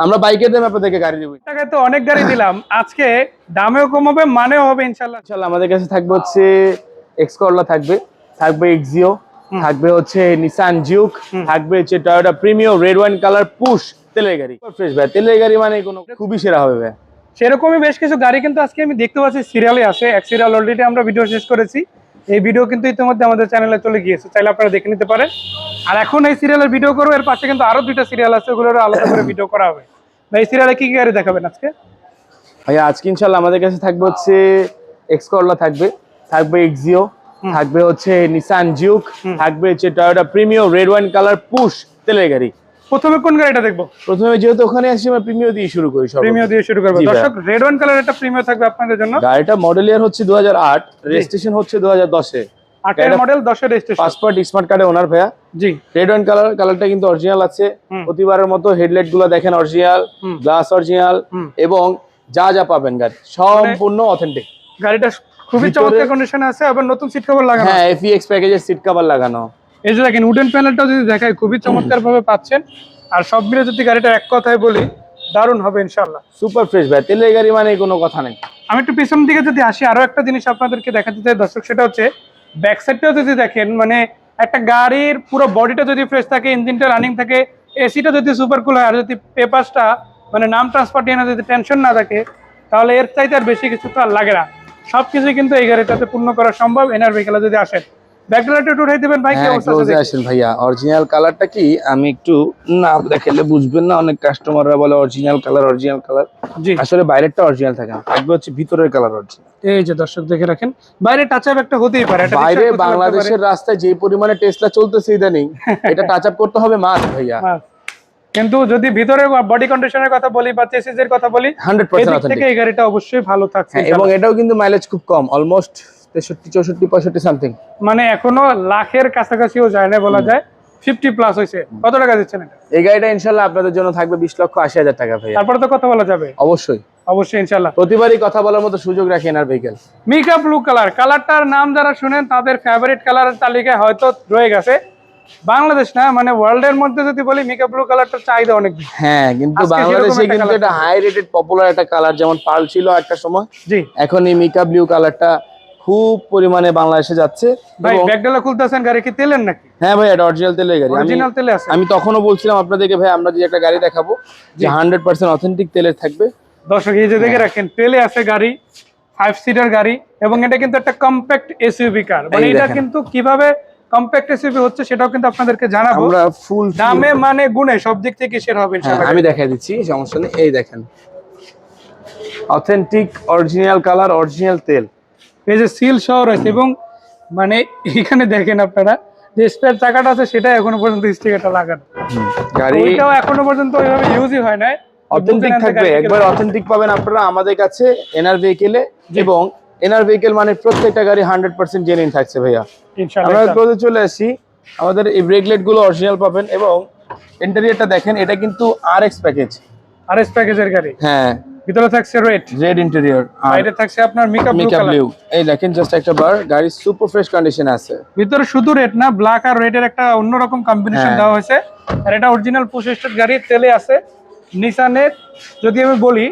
আমরা বাইকের দামে আপনাদেরকে গাড়ি দেবো। টাকায় তো অনেক গাড়ি দিলাম, আজকে দামেও কম হবে, মানেও হবে ইনশাল্লাহ। ইনশাআল্লাহ আমাদের কাছে থাকবে হচ্ছে এক্স করলা, থাকবে এক্সিও, থাকবে হচ্ছে নিসান জিউক, থাকবে হচ্ছে Toyota Premio red wine colour push তেলের গাড়ি। ফ্রেশ ভাই, তেলের গাড়ি মানে কোনো খুবই সেরা হবে ভাই। সেরকমই বেশ কিছু গাড়ি কিন্তু আজকে আমি দেখতে পাচ্ছি সিরিয়ালে আছে। এক সিরিয়াল অলরেডি আমরা ভিডিও শেষ করেছি, এই ভিডিও কিন্তু ইতিমধ্যে আমাদের চ্যানেলে চলে গিয়েছে, চাইলে আপনারা দেখে নিতে পারেন। আর এখন এই সিরিয়ালের ভিডিও করবো, এর পাশে কিন্তু আরো দুইটা সিরিয়াল আছে, ওগুলোর আলাদা করে ভিডিও করা হবে। ভাই এই সিরিয়ালে কি কি গাড়ি দেখাবেন আজকে? ভাইয়া আজকে ইনশাআল্লাহ আমাদের কাছে থাকবে হচ্ছে এক্স করলা, থাকবে এক্সিও, থাকবে হচ্ছে নিসান জিউক, থাকবে হচ্ছে Toyota Premio red wine colour push তেলের গাড়ি। প্রথমে কোন গাড়িটা দেখবো? প্রথমে যেহেতু ওখানে আসছি আমরা প্রিমিও দিয়ে শুরু করি। প্রিমিও দিয়ে শুরু করবো। দর্শক রেড ওয়াইন কালার একটা প্রিমিও থাকবে আপনাদের জন্য। গাড়িটা মডেল ইয়ার হচ্ছে 2008, রেজিস্ট্রেশন হচ্ছে 2010 এ। 8 এর মডেল, 10 এর রেজিস্ট্রেশন, পাসপোর্ট স্মার্ট কার্ডে ওনার ভাইয়া। জি, রেড ওয়াইন কালারটা কিন্তু অরিজিনাল আছে প্রতিবারের মতো। হেডলাইট গুলো দেখেন অরিজিনাল, গ্লাস অরিজিনাল, এবং যা যা পাবেন গাড়ি সম্পূর্ণ অথেন্টিক। গাড়িটা খুবই চমৎকার কন্ডিশনে আছে, আবার নতুন সিট কভার লাগানো। হ্যাঁ, এফইএক্স প্যাকেজের সিট কভার লাগানো। এই যে দেখেন উডেন প্যানেলটাও যদি দেখাই, খুবই চমৎকার ভাবে পাচ্ছেন। আর সব মিলে যদি গাড়িটা এক কথায় বলি, দারুণ হবে ইনশাআল্লাহ। সুপার ফ্রেশ ভাই, তেলের গাড়ি মানে কোনো কথা নেই। আমি একটু পিছন দিকে যদি আসি, আরো একটা জিনিস আপনাদেরকে দেখাতে চাই দর্শক, সেটা হচ্ছে ব্যাক সাইডটাও যদি দেখেন, মানে একটা গাড়ির পুরো বডিটা যদি ফ্রেশ থাকে, ইঞ্জিনটা রানিং থাকে, এসিটা যদি সুপার কুল হয়, আর যদি পেপারসটা মানে নাম ট্রান্সফার নিয়ে যদি টেনশন না থাকে, তাহলে এর চাইতে আর বেশি কিছু তো আর লাগে না। সবকিছু কিন্তু এই গাড়িটাতে পূর্ণ করা সম্ভব এনআর ভেহিকলে যদি আসেন। ব্যাকলাইটটা একটু উঠাই দিবেন ভাই, কি অবস্থা আছে আসেন ভাইয়া। অরিজিনাল কালারটা কি আমি একটু না দেখালে বুঝবেন না, অনেক কাস্টমাররা বলে অরিজিনাল কালার। জি, আসলে বাইরেরটা অরিজিনাল থাকে না, থাকবে হচ্ছে ভিতরের কালার অরিজিনাল। এই যে দর্শক দেখে রাখেন, বাইরে টাচ আপ একটা হতেই পারে। বাইরে বাংলাদেশের রাস্তায় যে পরিমাণে টেসলা চলতেছে ইদানিং, এটা টাচ আপ করতে হবে মাস্ট ভাইয়া। কিন্তু যদি ভিতরে বডি কন্ডিশনের কথা বলি বা চেসিস এর কথা বলি, 100% অথেন্টিক থেকে এই গাড়িটা অবশ্যই ভালো থাকছে। এবং এটাও কিন্তু মাইলেজ খুব কম, অলমোস্ট 63, 64, 65 সামথিং। মানে এখনো লাখের কাছাকাছিও যায় না বলা যায়, 50 প্লাস হইছে। কত টাকা দিচ্ছেন এটা? এই গাড়িটা ইনশাআল্লাহ আপনাদের জন্য থাকবে 20,80,000 টাকা ভাইয়া। তারপরে তো কথা বলা যাবে অবশ্যই ইনশাআল্লাহ। প্রতিবারই কথা বলার মতো সুযোগ রাখি NR vehicle. Mica blue colour, কালারটার নাম যারা শুনেন তাদের ফেভারিট কালারের তালিকায় হয়তো রয়ে গেছে। বাংলাদেশ না, মানে ওয়ার্ল্ড এর মধ্যে যদি বলি, মিকা ব্লু কালারটার চাহিদা অনেক বেশি। হ্যাঁ, কিন্তু বাংলাদেশে কিন্তু এটা হাই রেটেড পপুলার একটা কালার, যেমন পার্ল ছিল একটা সময়। জি, এখন এই মিকা ব্লু কালারটা খুব পরিমাণে বাংলাদেশে যাচ্ছে। ভাই ব্যাকডালা খুলতেছেন, গাড়ি কি তেলের নাকি? হ্যাঁ ভাই, এটা অরিজিনাল তেলের গাড়ি। অরিজিনাল তেলে আছে। আমি তখনও বলছিলাম আপনাদেরকে ভাই, আমরা যে একটা গাড়ি দেখাবো যে 100% অথেন্টিক তেলের থাকবে। দর্শক এই যে দেখে রাখেন, তেলে আছে গাড়ি, 5 সিটার গাড়ি, এবং এটা কিন্তু একটা কম্প্যাক্ট এসইউভি কার। মানে এটা কিন্তু কিভাবে কম্প্যাক্ট এসইউভি হচ্ছে সেটাও কিন্তু আপনাদেরকে জানাবো। আমরা ফুল দামে মানে গুণে সব দিক থেকে শেয়ার হবে ইনশাআল্লাহ। আমি দেখাই দিচ্ছি, সমস্যা নেই। এই দেখেন, অথেন্টিক অরিজিনাল কালার, অরিজিনাল তেল। এই যে সিল সহ রয়েছে, এবং মানে এখানে দেখেন আপনারা যে স্পেয়ার চাকাটা আছে, সেটা এখনো পর্যন্ত স্টিকারটা লাগানো। গাড়িটাও এখনো পর্যন্ত ওইভাবে ইউজই হয় না। অথেন্টিক থাকবে, একবার অথেন্টিক পাবেন আপনারা আমাদের কাছে এনআর ভেহিকলে। এবং এনআর ভেহিকল মানে প্রত্যেকটা গাড়ি 100% জেনুইন থাকছে ভাইয়া ইনশাআল্লাহ। আমরা ক্লোজে চলে আসি, আমাদের এই ব্রেক লাইট গুলো অরিজিনাল পাবেন। এবং ইন্টেরিয়রটা দেখেন, এটা কিন্তু আরএক্স প্যাকেজের গাড়ি। হ্যাঁ, ভিতরে থাকছে রেড ইন্টেরিয়র, বাইরে থাকছে আপনার মিকা ব্লু। এই দেখেন জাস্ট একটা বার, গাড়ি সুপার ফ্রেশ কন্ডিশনে আছে। ভিতরে শুধু রেড না, ব্ল্যাক আর রেড এর একটা অন্যরকম কম্বিনেশন দেওয়া হয়েছে। আর এটা অরিজিনাল পুশ স্টার্ট গাড়ি, তেলে আছে। নিসানের যদি আমি বলি,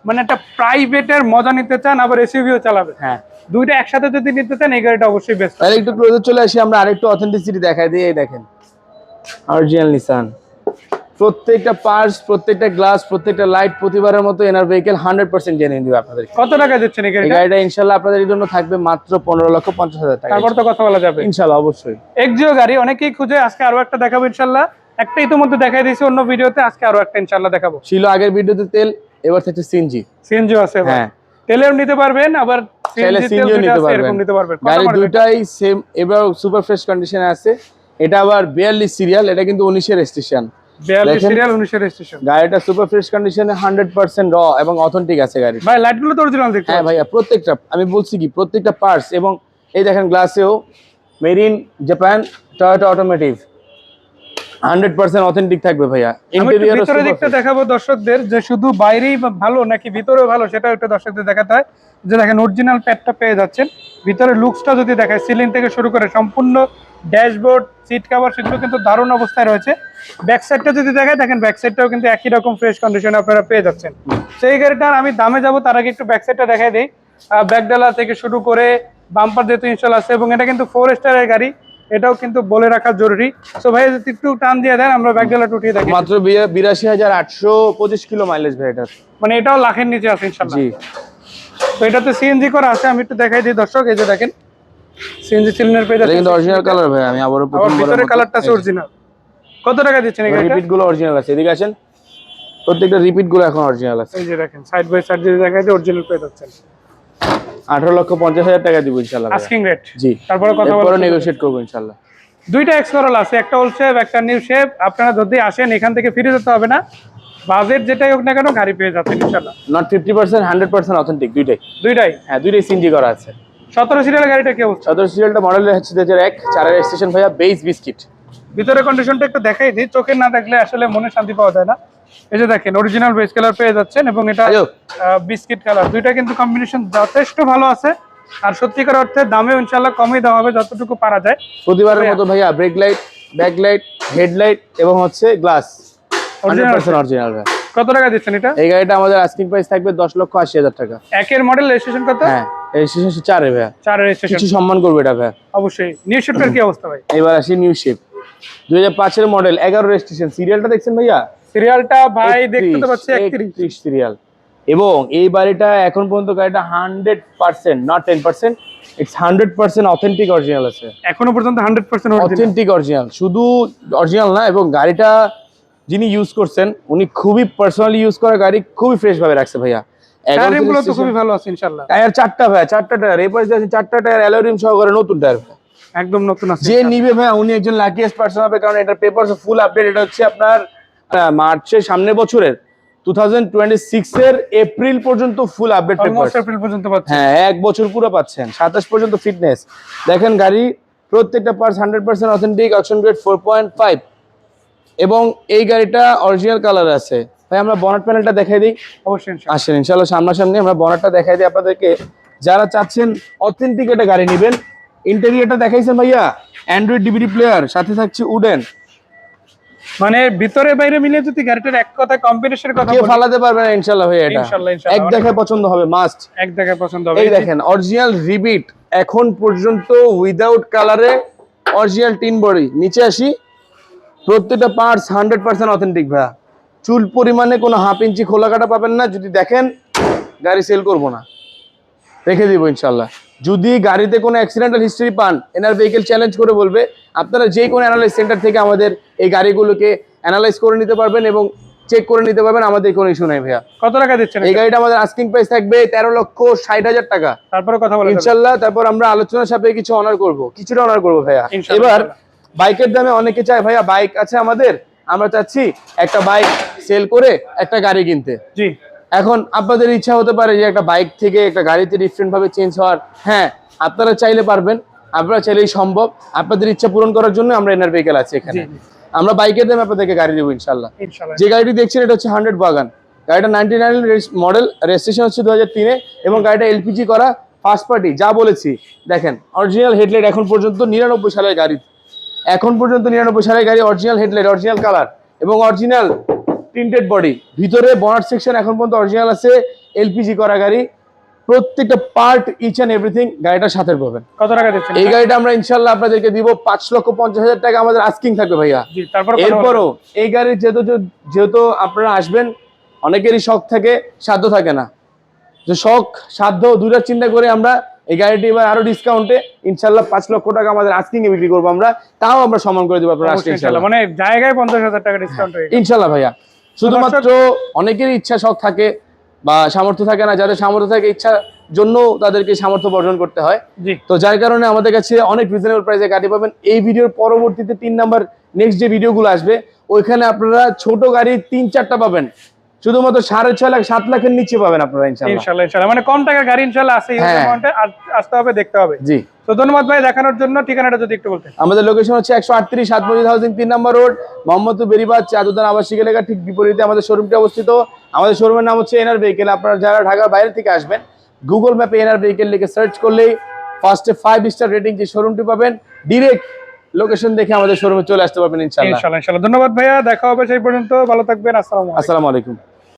মানে একটা প্রাইভেটের মজা নিতে চান, আবার এসইউভিও চালাবে, হ্যাঁ, দুইটা একসাথে যদি নিতে চান, এই গাড়িটা অবশ্যই বেস্ট। তাহলে একটু ক্লোজে চলে আসি, আমরা আরেকটু অথেন্টিসিটি দেখাই দিই। এই দেখেন অরিজিনাল নিসান, প্রত্যেকটা পার্টস, প্রত্যেকটা গ্লাস, প্রত্যেকটা লাইট প্রতিবারের মতো এনআর ভেহিকল 100% জেনুইন দিবে আপনাদের। কত টাকা দিচ্ছেন এই গাড়িটা? ইনশাআল্লাহ আপনাদের জন্য থাকবে মাত্র 15,50,000 টাকা। তারপর তো কথা বলা যাবে ইনশাআল্লাহ, অবশ্যই। এক্সিও গাড়ি অনেকেই খুঁজে, আজকে আরো একটা দেখাবো ইনশাআল্লাহ। একটা ইতিমধ্যে দেখাই দিয়েছি অন্য ভিডিওতে, আজকে আরো একটা ইনশাআল্লাহ দেখাবো। ছিল আগের ভিডিওতে তেল, এবার থাকছে সিএনজি আছে। হ্যাঁ, তেলেও নিতে পারবেন, আবার সিএনজিও নিতে পারবেন। গাড়ি দুইটাই সেম, এবার সুপার ফ্রেশ কন্ডিশনে আছে। এটা আবার 42 সিরিয়াল, এটা কিন্তু 19 এর রেজিস্ট্রেশন। 42 সিরিয়াল, 19 এর রেজিস্ট্রেশন। গাড়িটা সুপার ফ্রেশ কন্ডিশনে, 100% র এবং অথেন্টিক আছে গাড়ি। ভাই লাইটগুলো তো অরিজিনাল দেখতে। হ্যাঁ ভাইয়া, প্রত্যেকটা, আমি বলছি কি প্রত্যেকটা পার্টস। এবং এই দেখেন গ্লাসেও made in Japan, Toyota automotive. 100% authentic থাকবে ভাইয়া। আমি একটু ভিতরের দিকটা দেখাবো দর্শকদের, যে শুধু বাইরেই ভালো নাকি ভিতরেও ভালো সেটা একটু দর্শকদের দেখাতে হয়। যে দেখেন অরিজিনাল প্যাডটা পেয়ে যাচ্ছেন, ভিতরে লুকসটা যদি দেখায় সিলিং থেকে শুরু করে সম্পূর্ণ ড্যাশবোর্ড, সিট কভার সেগুলো কিন্তু দারুণ অবস্থায় রয়েছে। ব্যাক সাইডটা যদি দেখায়, দেখেন ব্যাক সাইডটাও কিন্তু একই রকম ফ্রেশ কন্ডিশনে আপনারা পেয়ে যাচ্ছেন। সেই গাড়িটার আমি দামে যাব তার আগে একটু ব্যাক সাইডটা দেখাই দিই। ব্যাকডালা থেকে শুরু করে বাম্পার যেহেতু ইনস্টল আছে এবং এটা কিন্তু 4 স্টারের গাড়ি, এটাও কিন্তু বলে রাখা জরুরি। সো ভাই যদি একটু টান দিয়ে দেন আমরা ব্যাকডালা উঠিয়ে দেখি। মাত্র 82,825 কিলো মাইলেজ ভাই এটা, মানে এটাও লাখের নিচে আছে ইনশাআল্লাহ। জি। তো এটাতে সিএনজি করা আছে, আমি একটু দেখাই দিই দর্শক। এই যে দেখেন সিএনজি সিলিন্ডার পেয়ে যাচ্ছেন, কিন্তু অরিজিনাল কালার ভাই। আমি আবারও ভিতরে কালারটা আছে অরিজিনাল। কত টাকা দিচ্ছেন এই গাড়িটা? রিপিট গুলো অরিজিনাল আছে, এদিকে আসেন। প্রত্যেকটা রিপিট গুলো এখন অরিজিনাল আছে। এই যে দেখেন সাইড বাই সাইড যদি দেখাই দিই অরিজিনাল পেয়ে যাচ্ছেন। 18,50,000 টাকা দিব ইনশাআল্লাহ। আস্কিং রেট, জি। তারপরে কথা বলবো, নেগোশিয়েট করব ইনশাআল্লাহ। দুইটা এক্সকরল আছে, একটা ওল্ড শেপ একটা নিউ শেপ। আপনারা যদি আসেন এখান থেকে ফিরে যেতে হবে না, বাজেট যেটাই হোক না কেন গাড়ি পেয়ে যাচ্ছেন ইনশাআল্লাহ। নট 50%, 100% অথেন্টিক দুইটাই। দুইটাই? হ্যাঁ, দুইটাই সিএনজি করা আছে। 17 সিরিয়ালের গাড়িটা কি অবস্থা? 17 সিরিয়ালটা মডেলের হচ্ছে 2001, 4 এর স্টেশন ভাইয়া, বেস বিস্কিট। ভিতরে কন্ডিশনটা একটু দেখাই দিই, চোখে না দেখলে আসলে মনে শান্তি পাওয়া যায় না। এই যে দেখেন অরিজিনাল বেস কালার পেয়ে যাচ্ছেন এবং এটা বিস্কিট কালার, দুইটা কিন্তু কম্বিনেশন যথেষ্ট ভালো আছে। আর সত্যিকার অর্থে দামে ইনশাআল্লাহ কমই দেওয়া হবে যতটুকু পারা যায় প্রতিবারের মতো ভাইয়া। Break light, back light, headlight এবং হচ্ছে গ্লাস 100% অরিজিনাল। কত টাকা দিচ্ছেন এটা? এই গাড়িটা আমাদের আস্কিং প্রাইস থাকবে 10,80,000 টাকা। একের মডেল, রেজিস্ট্রেশন কত? হ্যাঁ, রেজিস্ট্রেশন 4 এর ভাইয়া। 4 এর রেজিস্ট্রেশন, কিছু সম্মান করবে এটা ভাইয়া অবশ্যই। নিউ শেপটার কি অবস্থা ভাই? এবার আসি নিউ শেপ 2005 এর মডেল, 11 রেজিস্ট্রেশন। সিরিয়ালটা দেখছেন ভাইয়া? সিরিয়ালটা ভাই দেখতে তো পাচ্ছি 31 সিরিয়াল। এবং এই বাড়িটা এখন পর্যন্ত গাড়িটা 100%, নট 10%, ইটস 100% অথেন্টিক অরিজিনাল আছে এখনো পর্যন্ত। 100% অথেন্টিক অরিজিনাল। শুধু অরিজিনাল না, এবং গাড়িটা যিনি ইউজ করছেন উনি খুবই পার্সোনালি ইউজ করা গাড়ি, খুবই ফ্রেশ ভাবে রাখছে ভাইয়া। টায়ারগুলো তো খুবই ভালো আছে ইনশাআল্লাহ। টায়ার 4টা ভাইয়া, 4টা টায়ার। এই পাশে আছে 4টা টায়ার অ্যালয় রিম সহকারে নতুন টায়ার, একদম নতুন আছে। যে নিবে ভাইয়া উনি একজন লাকিয়েস্ট পারসন হবে, কারণ এটার পেপারস ফুল আপডেট। এটা হচ্ছে আপনার মার্চের সামনের বছরের 2026 এর এপ্রিল পর্যন্ত ফুল আপডেট পেপার। এপ্রিল পর্যন্ত পাচ্ছেন? হ্যাঁ, 1 বছর পুরো পাচ্ছেন। 27 পর্যন্ত ফিটনেস। দেখেন গাড়ি প্রত্যেকটা পার্টস 100% অথেন্টিক, অকশন গ্রেড 4.5। এবং এই গাড়িটা অরিজিনাল কালার আছে ভাই। আমরা বনেট প্যানেলটা দেখাই দিই। অবশ্যই আসেন ইনশাআল্লাহ সামনাসামনি আমরা বনেটটা দেখাই দিই আপনাদেরকে, যারা চাচ্ছেন অথেন্টিক একটা গাড়ি নেবেন। ইন্টেরিয়রটা দেখাইছেন ভাইয়া, অ্যান্ড্রয়েড ডিভিডি প্লেয়ার, সাথে থাকছে উডেন। মানে ভিতরে বাইরে মিলে যদি গাড়িটার এক কথা কম্বিনেশনের কথা কেউ ফালাতে পারবে না ইনশাআল্লাহ ভাই। এটা ইনশাআল্লাহ এক দেখায় পছন্দ হবে, মাস্ট এক দেখায় পছন্দ হবে। এই দেখেন অরিজিনাল রিবিট এখন পর্যন্ত উইদাউট কালারে, অরিজিনাল টিন বডি। নিচে আসি, প্রত্যেকটা পার্টস 100% অথেন্টিক ভাইয়া। চুল পরিমাণে কোনো হাফ ইঞ্চি খোলা কাটা পাবেন না। যদি দেখেন গাড়ি সেল করব না, রেখে দিব ইনশাআল্লাহ। যদি গাড়িতে কোনো অ্যাক্সিডেন্টাল হিস্ট্রি পান, এনার ভেহিকেল চ্যালেঞ্জ করে বলবে। আপনারা যে কোনো অ্যানালাইজ সেন্টার থেকে আমাদের এই গাড়িগুলোকে অ্যানালাইজ করে নিতে পারবেন এবং চেক করে নিতে পারবেন, আমাদের কোনো ইস্যু নাই ভাইয়া। কত টাকা দিচ্ছেন এই গাড়িটা? আমাদের আস্কিং প্রাইস থাকবে 13,60,000 টাকা। তারপরে কথা বলা যাবে ইনশাআল্লাহ। তারপর আমরা আলোচনার সাপেক্ষে কিছু অনার করব, কিছুটা অনার করব ভাইয়া। এবার বাইকের দামে অনেকে চায় ভাইয়া, বাইক আছে আমাদের, আমরা চাচ্ছি একটা বাইক সেল করে একটা গাড়ি কিনতে। জি। এখন আপনাদের ইচ্ছা হতে পারে যে একটা বাইক থেকে একটা গাড়িতে ডিফারেন্ট ভাবে চেঞ্জ হওয়ার। হ্যাঁ, আপনারা চাইলে পারবেন, আপনারা চাইলেই সম্ভব। আপনাদের ইচ্ছা পূরণ করার জন্য আমরা এনার ভেহিকেল আছে এখানে। আমরা বাইকের দামে আপনাদেরকে গাড়ি দেবো ইনশাআল্লাহ। যে গাড়িটি দেখছেন এটা হচ্ছে 100 বাগান। গাড়িটা 99 মডেল, রেজিস্ট্রেশন হচ্ছে 2003 এবং গাড়িটা এলপিজি করা, ফার্স্ট পার্টি। যা বলেছি দেখেন, অরিজিনাল হেডলাইট এখন পর্যন্ত 99 সালের গাড়ি, এখন পর্যন্ত 99 সালের গাড়ি, অরিজিনাল হেডলাইট, অরিজিনাল কালার এবং অরিজিনাল প্রিন্টেড বডি। ভিতরে বনাট সেকশন এখন পর্যন্ত অরিজিনাল আছে, এলপিজি করা গাড়ি। প্রত্যেকটা পার্ট, ইচ এন্ড এভরিথিং গাড়িটার সাথে পাবেন। কত টাকা দিচ্ছেন এই গাড়িটা? আমরা ইনশাআল্লাহ আপনাদেরকে দিব 5,50,000 টাকা। আমাদের আস্কিং থাকবে ভাইয়া। এরপরও এই গাড়ি যেহেতু আপনারা আসবেন, অনেকেরই শখ থাকে, সাধ্য থাকে না। যে শখ সাধ্য দুইটা চিন্তা করে আমরা এই গাড়িটি এবার আরো ডিসকাউন্টে ইনশাআল্লাহ 5 লক্ষ টাকা আমাদের আস্কিং এ বিক্রি করবো আমরা। তাও আমরা সম্মান করে দেবো আপনারা আসলে ইনশাআল্লাহ। মানে জায়গায় 50,000 টাকা ডিসকাউন্ট ইনশাআল্লাহ ভাইয়া। শুধুমাত্র অনেকেরই ইচ্ছা শখ থাকে বা সামর্থ্য থাকে না, যাদের সামর্থ্য থাকে ইচ্ছা জন্য তাদেরকে সামর্থ্য বর্জন করতে হয়। তো যার কারণে আমাদের কাছে অনেক রিজনেবল প্রাইসে গাড়ি পাবেন। এই ভিডিওর পরবর্তীতে 3 নাম্বার নেক্সট যে ভিডিওগুলো আসবে ওইখানে আপনারা ছোট গাড়ি 3-4টা পাবেন, শুধুমাত্র 6.5 লাখ 7 লাখের নিচে পাবেন আপনারা ইনশাআল্লাহ। ইনশাআল্লাহ মানে কম টাকার গাড়ি ইনশাআল্লাহ আছে। এই অ্যামাউন্টে আসতে হবে, দেখতে হবে। জি। তো ধন্যবাদ ভাই দেখানোর জন্য। ঠিকানাটা যদি একটু বলতেন। আমাদের লোকেশন হচ্ছে 138 সাত মসজিদ হাউজিং 3 নম্বর রোড, মোহাম্মদপুর বেরিবাদ চাঁদুদান আবাসিক এলাকা ঠিক বিপরীতে আমাদের শোরুমটি অবস্থিত। আমাদের শোরুমের নাম হচ্ছে এনআর ভেহিকেল। আপনারা যারা ঢাকার বাইরে থেকে আসবেন, গুগল ম্যাপে এনআর ভেহিকেল লিখে সার্চ করলেই ফার্স্টে 5 স্টার রেটিং যে শোরুমটি পাবেন, ডিরেক্ট লোকেশন দেখে আমাদের শোরুমে চলে আসতে পারবেন ইনশাআল্লাহ। ইনশাআল্লাহ। ধন্যবাদ ভাইয়া, দেখা হবে সেই পর্যন্ত, ভালো থাকবেন। আসসালামু আলাইকুম। আসসালামু আলাইকুম।